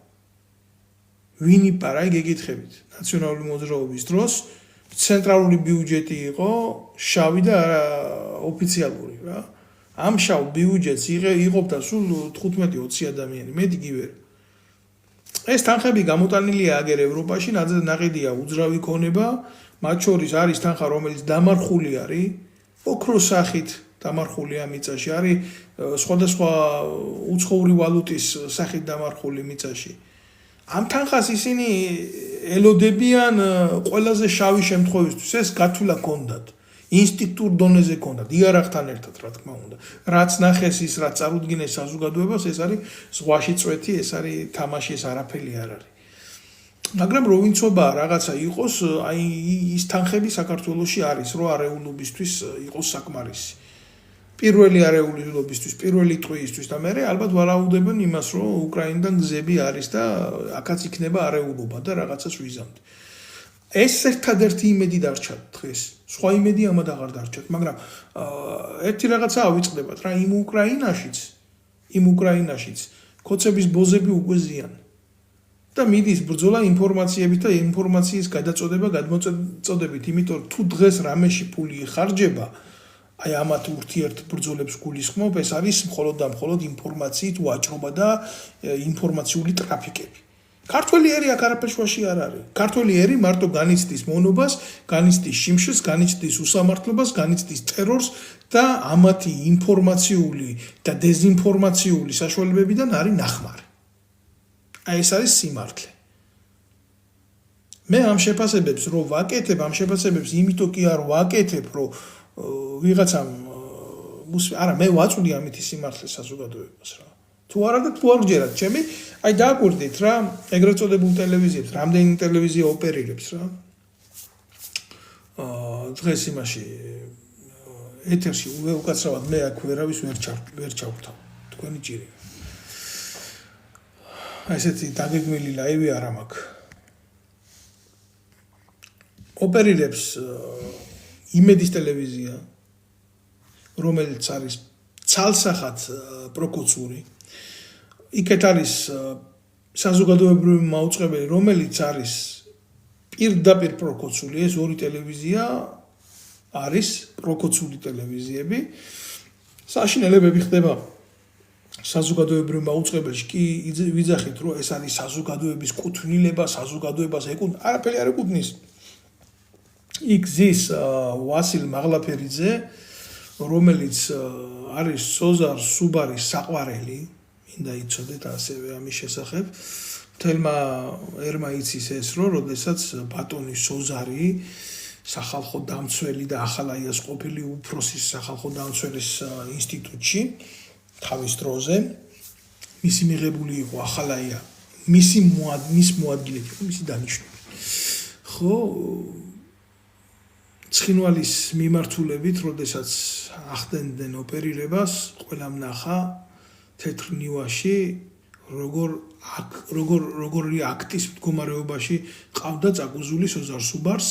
ვინ იპარა, გეკითხებით. ნაციონალური მოძრაობის დროს ცენტრალური ბიუჯეტი იყო შავი და ოფიციალური რა. ამ შავ ბიუჯეტს იყოფდა სულ 15-20 ადამიანი, მეტი კი ვერ. ეს თანხები გამოტანილია აგერ ევროპაში, ნაყიდია უძრავი ქონება, მათ შორის არის თანხა, რომელიც დამარხული არის, ოქროს სახით დამარხულია მიწაში, არის სხვადასხვა უცხოური ვალუტის სახით დამარხული მიწაში. ამ თანხას ისინი ელოდებიან ყველაზე შავი შემთხვევისთვის, ეს გათვლა ქონდათ. ინსტინქტურ დონეზე ქონდათ, იარაღთან ერთად, რა თქმა უნდა. რაც ნახეს ის, რაც წარუდგინეს საზოგადოებას, ეს არის ზღვაში წვეთი, ეს არის თამაში, ეს არაფერი არ არის. მაგრამ როვინცობა რაღაცა იყოს, აი ის თანხები საქართველოში არის, რო არეულობისთვის იყოს საკმარისი. პირველი არეულობისთვის, პირველი ტყვიისთვის და მე ალბათ ვარაუდებენ იმას, რომ უკრაინიდან გზები არის და აქაც იქნება არეულობა და რაღაცას ვიზამთ. ეს ერთადერთი იმედი დარჩა დღეს. სხვა იმედი ამად აღარ დარჩათ, მაგრამ ერთი რაღაცა ავიწყდებათ რა იმ უკრაინაშიც კოცების ბოზები უკვე ზიან. და მიდის ბრძოლა ინფორმაციებით და ინფორმაციის გადაწოდება გადმოწოდებით, იმიტომ თუ დღეს რამეში ფული იხარჯება, აი ამათ ურთიერთ ბრძოლებს გულისხმობ, ეს არის მხოლოდ და მხოლოდ ინფორმაციით ვაჭრობა და ინფორმაციული ტრაფიკები. ქართველი ერი აქ არაფერში არ არის. ქართველი ერი მარტო განიცდის მონობას, განიცდის შიმშილს, განიცდის უსამართლობას, განიცდის ტერორს და ამათი ინფორმაციული და დეზინფორმაციული საშუალებებიდან არის ნახმარი. აი ეს არის სიმართლე. მე ამ შეფასებებს რო ვაკეთებ, ამ შეფასებებს იმიტომ კი არ ვაკეთებ, რომ ვიღაცამ არა მე ვაწვდი ამითი სიმართლე საზოგადოებას რა. თუ არა და თუ არ გჯერათ ჩემი, აი დააკვირდით რა, ეგრეთ წოდებულ ტელევიზიებს, რამდენი ტელევიზია ოპერირებს რა. დღეს იმაში ეთერში უკაცრავად მე აქ ვერავის ვერ ჩავთავ. თქვენი ჭირია. ესეთი დაგეგმილი ლაივი არ მაქვს. ოპერირებს იმედის ტელევიზია, რომელიც არის ცალსახად პროკოცური. იქეთ არის საზოგადოებრივი მაუწყებელი, რომელიც არის პირდაპირ პროკოცული, ეს ორი ტელევიზია არის პროკოცული ტელევიზიები. საშინელებები ხდება საზოგადოებრივ მაუწყებელში კი ვიძახით, რომ ეს არის საზოგადოების კუთვნილება, საზოგადოებას ეკუთვნის, არაფერი არ ეკუთვნის. იქ ზის ვასილ მაღლაფერიძე, რომელიც არის სოზარ სუბარის საყვარელი, მინდა იცოდეთ ასევე ამის შესახებ. მთელმა ერმა იცის ეს, რომ როდესაც ბატონი სოზარი სახალხო დამცველი და ახალაიას ყოფილი უფროსის სახალხო დამცველის ინსტიტუტში თავის დროზე მისი მიღებული იყო ახალაია მის მოადგილედ მისი დანიშნული. ხო ცხინვალის მიმართულებით, როდესაც ახდენდნენ ოპერირებას, ყველამ ნახა თეთრ ნივაში როგორი აქტის მდგომარეობაში ყავდა წაგუზული სოზარ სუბარს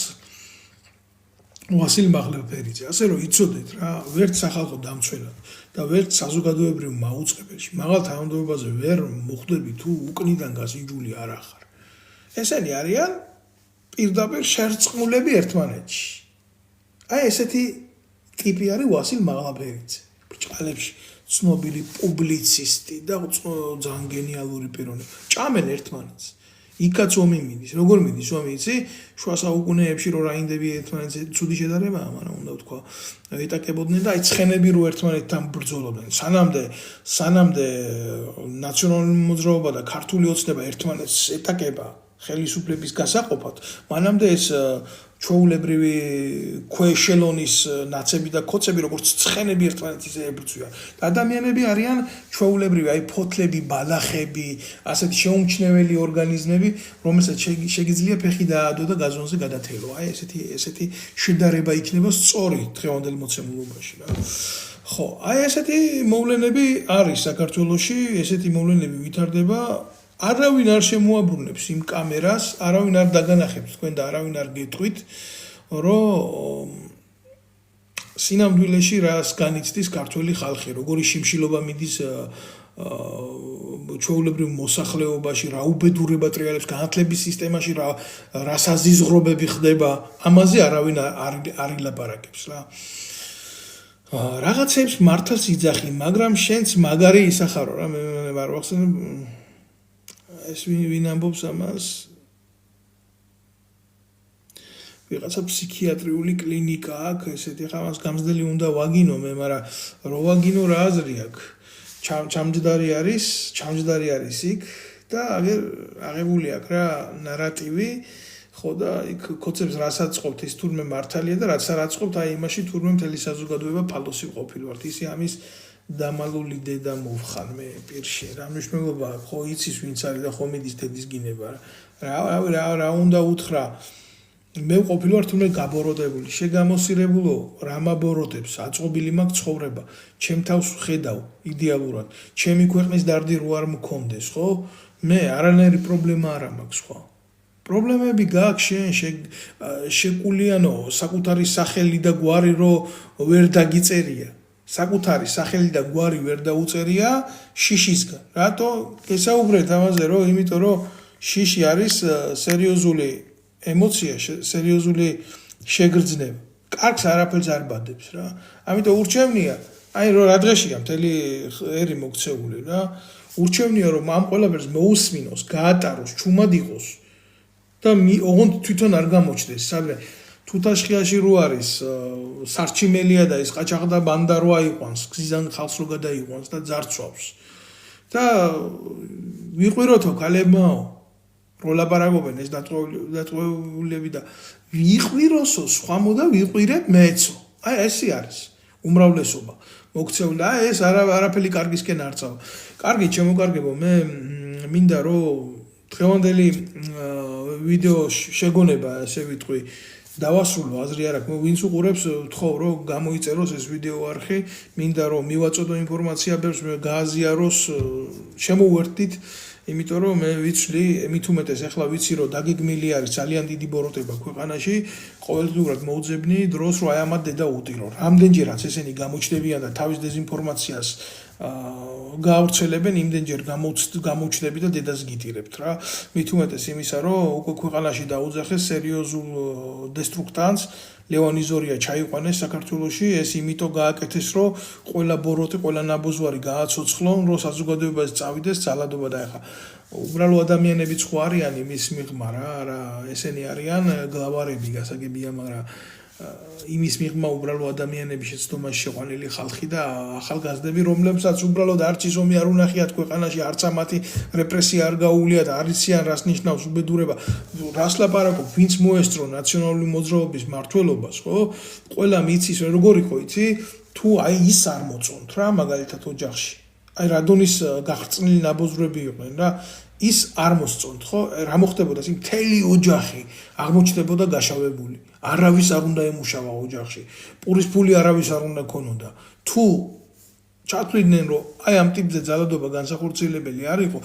ვასილ მაღლაფერიძე. ასე რომ იცოდეთ რა, ვერც სახალხო დამცველად და ვერც საზოგადოებრივ მაუწყებელში მაღალ თანამდებობაზე ვერ მოხვდები თუ უკნიდან გასინჯული არ ახარ. ესენი არიან პირდაპირ შერწყმულები ერთმანეთში. აი ესეთი ტიპი არის ვასილ მაღლაფერიძე. ბრჭყალებში ცნობილი პუბლიცისტი და ძალიან გენიალური პიროვნება. ჭამენ ერთმანეთს. იქაც ომი მიდის. როგორ მიდის ომი იცი? შუა საუკუნეებში რო რაინდები ერთმანეთზე ცუდი შედარებაა, მაგრამ უნდა ვთქვა, ეტაკებოდნენ და აი ცხენები რო ერთმანეთთან ბრძოლობდნენ. სანამდე ნაციონალური მოძრაობა და ქართული ოცნება ერთმანეთს ეტაკება ხელისუფლების გასაყოფად, მანამდე ეს ჩვეულებრივი ქვეშელონის ნაცები და ქოცები როგორც ცხენები ერთმანეთის ებრძვიან. ადამიანები არიან ჩვეულებრივი, აი ფოთლები, ბალახები, ასეთი შეუმჩნეველი ორგანიზმები, რომელსაც შეგიძლია ფეხი დაადო და გაზონზე გადათელო. აი ესეთი შედარება იქნება სწორი დღევანდელ მოცემულობაში რა. ხო, აი ესეთი მოვლენები არის საქართველოში, ესეთი მოვლენები ვითარდება. არავინ არ შემოაბრუნებს იმ კამერას, არავინ არ დაგანახებს თქვენ და არავინ არ გეტყვით, რომ სინამდვილეში რას განიცდის ქართველი ხალხი, როგორი შიმშილობა მიდის ჩვეულებრივ მოსახლეობაში, რა უბედურება ტრიალებს განათლების სისტემაში, რა საზიზღრობები ხდება, ამაზე არავინ არ ილაპარაკებს რა. რაღაცებს მართალს იძახი, მაგრამ შენც მაგარი ისახარო რა, მე არ ვახსენებ ეს ვინ ამბობს ამას? ვიღაცა ფსიქიატრიული კლინიკა აქვს, ესეთი ხა მას გამზდელი უნდა ვაგინო მე, მაგრამ რო ვაგინო რა აზრი აქვს? ჩამჯდარი არის იქ და აგერ აღებული აქვს რა ნარატივი, ხო და იქ კოცებს რასაც ყოფთ ის თურმე მართალია და რაც არ აწყობთ, აი იმაში თურმე მთელი საზოგადოება ფალოსი ყოფილვართ. ისი ამის დამალული დედა მოვხარ მე პირში. რა მნიშვნელობა აქვს? ხო იცის ვინც არის და ხო მიდის დედის გინება რა. რა უნდა უთხრა მე ყოფილი ვარ თუნდაც გაბოროტებული, შეგამოსირებულო, რა მაბოროტებს, აწყობილი მაქვს ცხოვრება, ჩემ თავს ხედავ იდეალურად, ჩემი ქვეყნის დარდი რო არ მქონდეს, ხო? მე არანაირი პრობლემა არ მაქვს, ხო? პრობლემები გაქვს შენ, შეკულიანო, საკუთარი სახელი და გვარი რო ვერ დაგიწერია. საკუთარი სახელი და გვარი ვერ დაუწერია შიშისგან. რატო? გესაუბრეთ ამაზე, რომ იმიტომ რომ შიში არის სერიოზული ემოცია, სერიოზული შეგრძნება. კარგს არაფერს არ ბადებს რა. ამიტომ urჩევნია, აი რომ რა დღეშია მთელი ერი მოქცეული რა. urჩევნია რომ ამ ყველაფერს მოусმინოს, გაატაროს, ჩუმად იყოს და ოღონდ თვითონ არ გამოჩნდეს. სადღე თუთაშხიაში რო არის სარჩიმელია და ის ყაჩაღდა ბანდა რო აიყვანს, გზიდან ხალხს რო გადაიყვანს და ძარცვავს. და ვიყვიროთო ქალებმაო, რო ლაპარაკობენ ეს დატყვეულები და ვიყვიროსო, სხვა მოდა ვიყვირებ მეცო. აი ესე არის უმრავლესობა. მოქცეული და ეს არაფერი კარგისკენ არ წავა. კარგი, შემოკარგებო, მე მინდა რომ დღევანდელი ვიდეო შეგონება, ასე ვიტყვი, დავასრულო, აზრი არ აქვს. ვინც უყურებს, ვთხოვ რომ გამოიწეროს ეს ვიდეო არხი, მინდა რომ მივაწოდო ინფორმაცია, ბევრს გააზიაროს, შემოვერთდით, იმიტომ რომ მე ვიცვლი, მით უმეტეს ახლა ვიცი რომ დაგეგმილი არის ძალიან დიდი ბოროტება ქვეყანაში, ყოველდღიურად მოუძებნი დროს რომ აი ამათ დედა უტირო. რამდენჯერაც ესენი გამოჩნდებიან და თავის დეზინფორმაციას გაავრცელებენ, იმდენჯერ გამოჩნდები და დედას გიტირებთ რა. მით უმეტეს იმისა, რომ უკვე ქვეყანაში დაუძახეს სერიოზულ დესტრუქტანტს, ლევან იზორია ჩაიყვანეს საქართველოში, ეს იმიტომ გააკეთეს, რომ ყველა ბოროტი, ყველა ნაბოზვარი გააცოცხლონ, რომ საზოგადოებაზე წავიდეს ძალადობა და ეხა უბრალო ადამიანებიც ხო არიან იმის მიღმა რა, ესენი არიან გლავარები, გასაგებია, მაგრამ იმის მიღმა უბრალო ადამიანები შეცდომაში შეყვანილი ხალხი და ახალგაზრდები, რომლებსაც უბრალოდ არც ის ომი არ უნახიათ ქვეყანაში, არც ამათი რეპრესია არ გაუვლიათ, არ იციან რას ნიშნავს უბედურება, რას ლაპარაკობ, ვინც მოესწრო ნაციონალური მოძრაობის მმართველობას, ხო? ყველა მიცის როგორ იყო, იცი? თუ აი ის არ მოწონთ რა, მაგალითად ოჯახში. აი რადონის გახრწნილი ნაბოზრები იყვნენ რა, ის არ მოსწონთ, ხო? რა მოხდებოდა? ის მთელი ოჯახი აღმოჩნდებოდა გაშავებული. არავის არ უნდა ემუშავა ოჯახში. პურის ფული არავის არ უნდა ქონოდა. თუ ჩათვლიდნენ რომ აი ამ ტიპზე ძალადობა განსახორციელებელი არ იყო,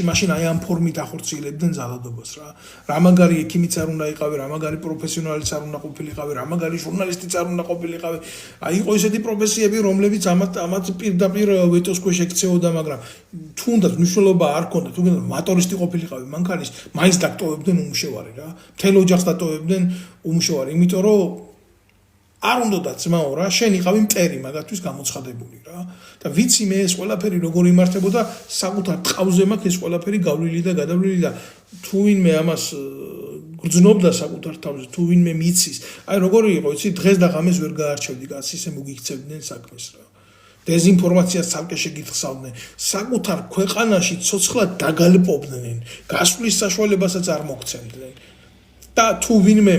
მაშინ აი ამ ფორმით ახორციელებდნენ ძალადობას რა. რა მაგარი ექიმიც არ უნდა იყავი, რა მაგარი პროფესიონალიც არ უნდა ყოფილიყავი, რა მაგარი ჟურნალისტიც არ უნდა ყოფილიყავი. აი იყო ესეთი პროფესიები, რომლებიც ამათ პირდაპირ ვეტოს ქვეშ ექცეოდა, მაგრამ თუნდაც მნიშვნელობა არ ქონდა, თუ მატორისტი ყოფილიყავი, მანქანის მაინც დაკტოვებდნენ უმუშევარი რა. მთელ ოჯახს დატოვებდნენ უმუშევარი, იმიტომ რომ არ უნდა ძმაო რა, შენ იყავი მტერი მაგათთვის გამოცხადებული რა. და ვიცი მე ეს ყველაფერი როგორ იმართებოდა, საკუთარ ტყავზე მაქვს ეს ყველაფერი გავლილი და გადავლილი და თუ ვინმე ამას გრძნობდა საკუთარ თავზე, თუ ვინმე მიცის, აი როგორი იყო, იცი, დღეს და ღამეს ვერ გაარჩევდი კაცს, ისე მოგიქცევდნენ საქმეს რა. დეზინფორმაციას ცალკე შეგიხსავდნენ, საკუთარ ქვეყანაში ცოცხლად დაგალპობდნენ, გასვლის საშუალებასაც არ მოგცემდნენ. და თუ ვინმე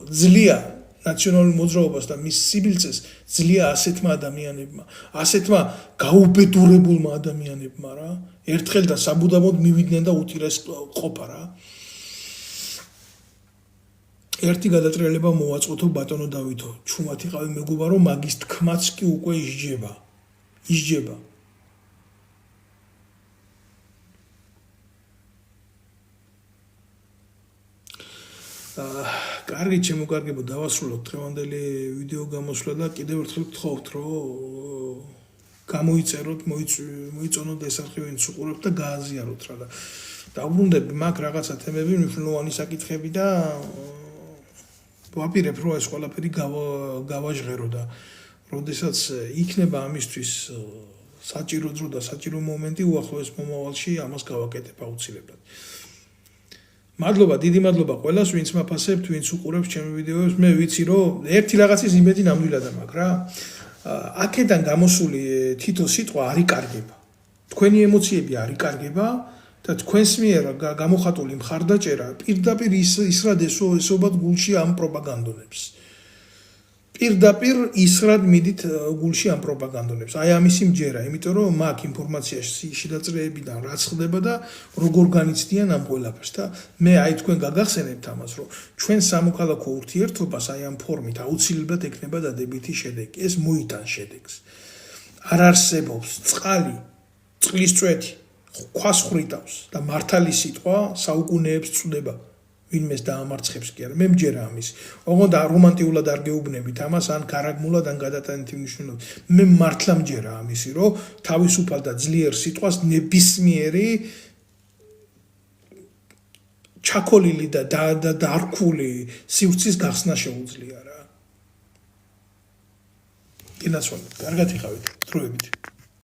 ძლია ნაციონალურ მოძრაობას და მის სიბილწეს ძლია ასეთმა ადამიანებმა, ასეთმა გაუბედურებულმა ადამიანებმა რა, ერთხელ და საბუდამოდ მივიდნენ და უტირეს ყოფა რა. ერთი გადატრიალება მოვაწყოთო ბატონო დავითო, ჩუმად იყავი მეგობარო, მაგის თქმაც კი უკვე ისჯება. კარგი, შემოკარგებო, დავასრულოთ დღევანდელი ვიდეო გამოსვლა და კიდევ ერთხელ გთხოვთ, რომ გამოიწეროთ, მოიწონოთ ეს არხი, ვინც უყურებთ და გააზიაროთ რა და დავბრუნდები, მაქვს რაღაცა თემები, მნიშვნელოვანი საკითხები და ვაპირებ, რომ ეს ყველაფერი გავაჟღერო და როდესაც იქნება ამისთვის საჭირო დრო და საჭირო მომენტი, უახლოეს მომავალში ამას გავაკეთებ აუცილებლად. მადლობა, დიდი მადლობა ყველას, ვინც მაფასებთ, ვინც უყურებს ჩემი ვიდეოებს. მე ვიცი, რომ ერთი რაღაცის იმედი ნამდვილად მაქვს რა. აქედან გამოსული თითო სიტყვა არ იკარგება. თქვენი ემოციები არ იკარგება და თქვენს მიერ გამოხატული მხარდაჭერა პირდაპირ ისრად ესობად გულში ამ პროპაგანდონებს. პირდაპირ ისრად მიდით გულში ამ პროპაგანდონებს. აი ამისი მჯერა, იმიტომ რომ მაგ ინფორმაციაში შედაწრეებიდან რაც ხდება და როგორ განიცდიან ამ ყველაფერს და მე აი თქვენ გაგახსენებთ ამას, რომ ჩვენ სამოქალაქო ურთიერთობას აი ამ ფორმით აუცილებლად ექნება დადებითი შედეგი. ეს მოიტანს შედეგს. არ არსებობს წყალი, წყლის წვეთი, ქვას ხრიტავს და მართალი სიტყვა საუკუნეებს წვდება. ვინმეს დაამარცხებს კი არა. მე მჯერა ამის. ოღონდ რომანტიულად არ გეუბნებით ამას, ან გარაგმულად, ან გადატანითი მნიშვნელობით. მე მართლა მჯერა ამისი, რომ თავისუფალ და ძლიერ სიტყვას ნებისმიერი ჩაქოლილი და დარქული სივრცის გახსნა შეუძლია რა. ინაცვალე, კარგად იხავით, დროებით.